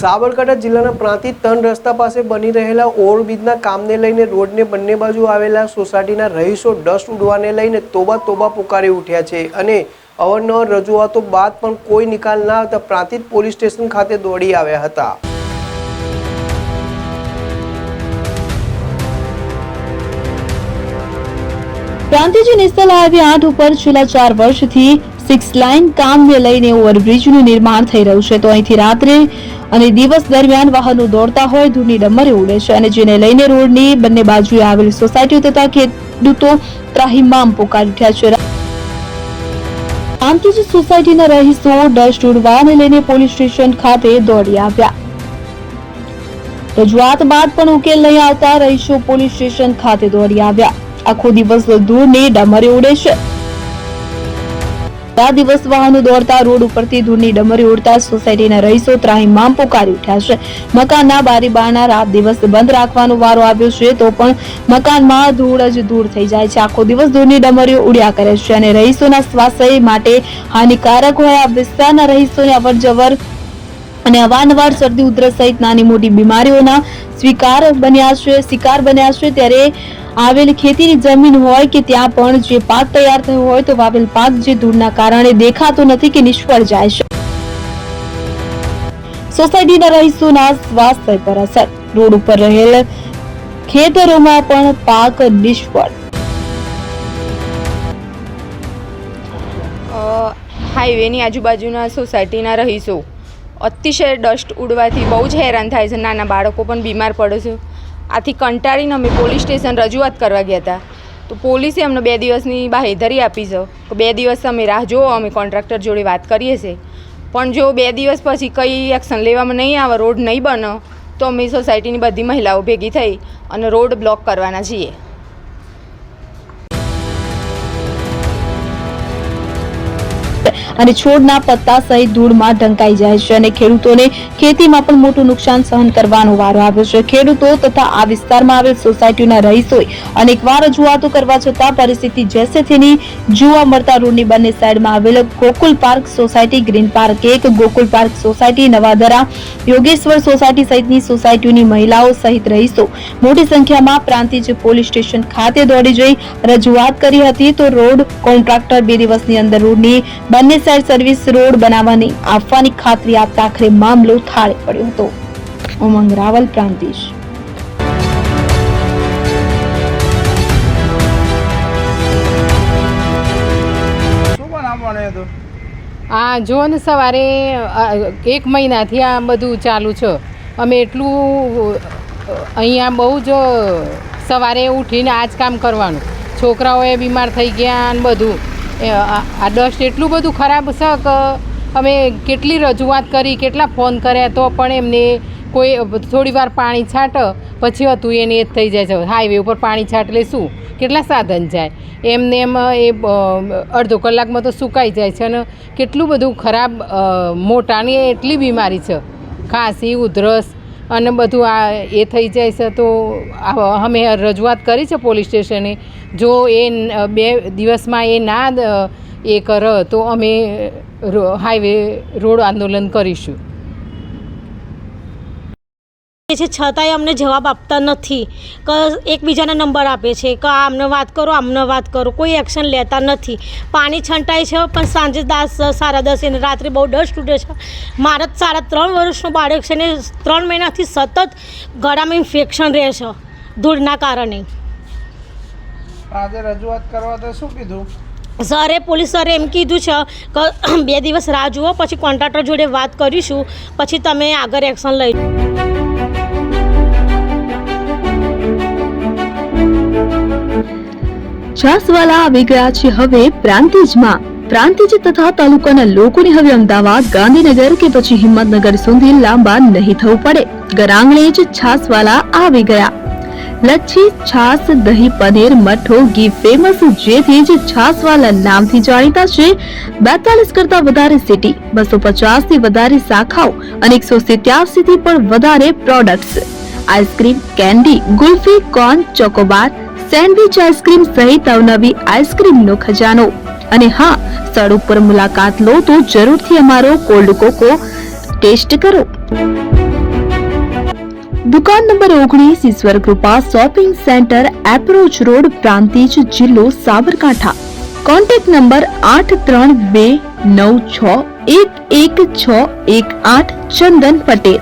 સાબરકાંઠા જિલ્લાના પ્રાંતિજ 3 રસ્તા પાસે બની રહેલા ઓવરબ્રિજના કામને લઈને રોડને બંને બાજુ આવેલા સોસાયટીના રહીશો ડસ્ટ ઉડવાને લઈને તોબા તોબા પુકારી ઉઠ્યા છે અને અવારનવાર રજૂઆતો બાદ પણ કોઈ નિકાલ ના આવતા પ્રાંતિજ પોલીસ સ્ટેશન ખાતે દોડી આવ્યા હતા। પ્રાંતિજ નેશનલ હાઈવે 8 ઉપર છેલ્લા 4 વર્ષથી 6 લાઇન કામને લઈને ઓવરબ્રિજનું નિર્માણ થઈ રહ્યું છે, તો અહીંથી રાત્રે અને દિવસ દરમિયાન વાહનો દોડતા હોય ધૂળની ડમરે ઉડે છે અને જેને લઈને રોડની બંને બાજુએ આવેલી સોસાયટીઓ તથા ખેડૂતો ત્રાહિમામ પોકારી ઉઠ્યા છે। પ્રાંતિજ સોસાયટીના રહીશો ડસ્ટ ઉડવાને લઈને પોલીસ સ્ટેશન ખાતે દોડી આવ્યા। રજૂઆત બાદ પણ ઉકેલ નહીં આવતા રહીશો પોલીસ સ્ટેશન ખાતે દોડી આવ્યા। આખો દિવસ ધૂળની ડમરે ઉડે છે। આ દિવસ વાહનો દોડતા રોડ ઉપરથી ધૂળની ડમરી ઉડતા સોસાયટીના રહીશો ત્રાહિમામ પોકારી ઉઠ્યા છે। મકાનના બારી બારણા રાત દિવસ બંધ રાખવાનો વારો આવ્યો છે તો પણ મકાનમાં ધૂળ જ ધૂળ થઈ જાય છે। આખો દિવસ ધૂળની ડમરીઓ ઉડ્યા કરે છે અને રહીશોના સ્વાસ્થ્ય માટે હાનિકારક હોય આ વિસ્તારના રહીશોને અવરજવર અને અવારનવાર શરદી ઉધરસ સહિત નાની મોટી બીમારીઓના શિકાર બન્યા છે। ત્યારે આવેલ ખેતીની જમીન હોય કે ત્યાં પણ જે પાક તૈયાર થયો હોય તો વાવેલ પાક જે ધૂળના કારણે દેખાતો નથી કે નિષ્ફળ જાય છે। સોસાયટીના રહીશોના સ્વાસ્થ્ય પર અસર, રોડ ઉપર રહેલ ખેતરોમાં પણ પાક નિષ્ફળ। હાઈવેની આજુબાજુના સોસાયટીના રહીશો અતિશય ડસ્ટ ઉડવાથી બહુ જ હેરાન થાય છે। નાના બાળકો પણ બીમાર પડે છે। આથી કંટાળીને અમે પોલીસ સ્ટેશન રજૂઆત કરવા ગયા હતા તો પોલીસે અમને 2 દિવસની બાહેધરી આપી છે કે 2 દિવસ અમે રાહ જુઓ, અમે કોન્ટ્રાક્ટર જોડે વાત કરીએ છીએ, પણ જો 2 દિવસ પછી કંઈ એક્શન લેવામાં નહીં આવે, રોડ નહીં બને તો અમે સોસાયટીની બધી મહિલાઓ ભેગી થઈ અને રોડ બ્લોક કરવાના છીએ। અને છોડના પત્તા સહિત ધૂળમાં ઢંકાઈ જાય છે અને ખેડૂતોને ખેતીમાં પણ મોટું નુકસાન સહન કરવાનો વારો આવ્યો છે। ખેડૂતો તથા આ વિસ્તારમાં આવેલ સોસાયટીના રહીશોએ અનેકવાર રજૂઆતો કરવા છતાં પરિસ્થિતિ જેસે તેની જોવા મળતા રોડની બંને સાઈડમાં આવેલ Gokul park society, green park 1, Gokul park society, Navadara, Yogeshwar society સહિતની સોસાયટીઓની મહિલાઓ સહિત રહીશો મોટી સંખ્યામાં પ્રાંતિજ પોલીસ સ્ટેશન ખાતે દોડી જઈ રજૂઆત કરી હતી તો રોડ કોન્ટ્રાક્ટર 2 દિવસની અંદર રોડની બંને સર્વિસ રોડ બનાવવાની આપવાની ખાતરી આપતા આખરે મામલો થાળે પડ્યો હતો। ઉમંગ રાવલ, પ્રાંતિજ। હા, જો ને સવારે 1 મહિનાથી આ બધું ચાલુ છે। અમે એટલું અહીંયા બહુ જ સવારે ઉઠીને આ જ કામ કરવાનું, છોકરાઓએ બીમાર થઈ ગયા અને બધું આ ડસ્ટ એટલું બધું ખરાબ છે કે અમે કેટલી રજૂઆત કરી, કેટલા ફોન કર્યા તો પણ એમને કોઈ થોડી વાર પાણી છાંટ પછી હતું એને જ થઈ જાય છે। હાઈવે ઉપર પાણી છાંટલે શું કેટલા સાધન જાય, એમને એમ એ અડધો કલાકમાં તો સુકાઈ જાય છે અને કેટલું બધું ખરાબ મોટાની એટલી બીમારી છે, ખાંસી, ઉધરસ અને બધું આ એ થઈ જાય છે। તો અમે રજૂઆત કરી છે પોલીસ સ્ટેશને, જો એ 2 દિવસમાં એ ના એ કરે તો અમે હાઈવે રોડ આંદોલન કરીશું। છે છતાંય અમને જવાબ આપતા નથી કે એકબીજાના નંબર આપે છે કે આમને વાત કરો, આમને વાત કરો, કોઈ એક્શન લેતા નથી। પાણી છંટાય છે પણ સાંજે 10, 10:30 અને રાત્રે બહુ ડસ્ટ ઉડે છે। મારા 3.5 વર્ષનું બાળક છે ને 3 મહિનાથી સતત ગળામાં ઇન્ફેક્શન રહે છે ધૂળના કારણે। આજે રજૂઆત કરવા તો શું કીધું સરે? પોલીસ સરે એમ કીધું છે કે 2 દિવસ રાહ જુઓ, પછી કોન્ટ્રાક્ટર જોડે વાત કરીશું, પછી તમે આગળ એક્શન લઈ। છાસવાલા આવી ગયા છે હવે પ્રાંતિજમાં। પ્રાંતિજ તથા તાલુકાના લોકોને હવે અમદાવાદ, ગાંધીનગર કે પછી હિંમતનગર સુધી લાંબા નહીં થવું પડે। ઘર જ છાસવાલા આવી ગયા। લચ્છી, છાસ, દહીં, પનીર, મઠો, ઘી ફેમસ, જેથી જ છાસવાલા નામથી જાણીતા છે। 42 કરતા વધારે સિટી, 250 થી વધારે શાખાઓ અને 187 થી પણ વધારે products, ice cream, candy, kulfi, corn, Chocobar, sandwich ice cream સહિત અવનવી આઈસ્ક્રીમનો ખજાનો। અને હા, સ્થળ ઉપર મુલાકાત લો તો જરૂરથી અમારો કોલ્ડ કોકો ટેસ્ટ કરો। દુકાન number 19 Ishwar Kripa shopping centre, approach road, Prantij, જિલ્લો સાબરકાંઠા. Contact number 8329611618 Chandan Patel.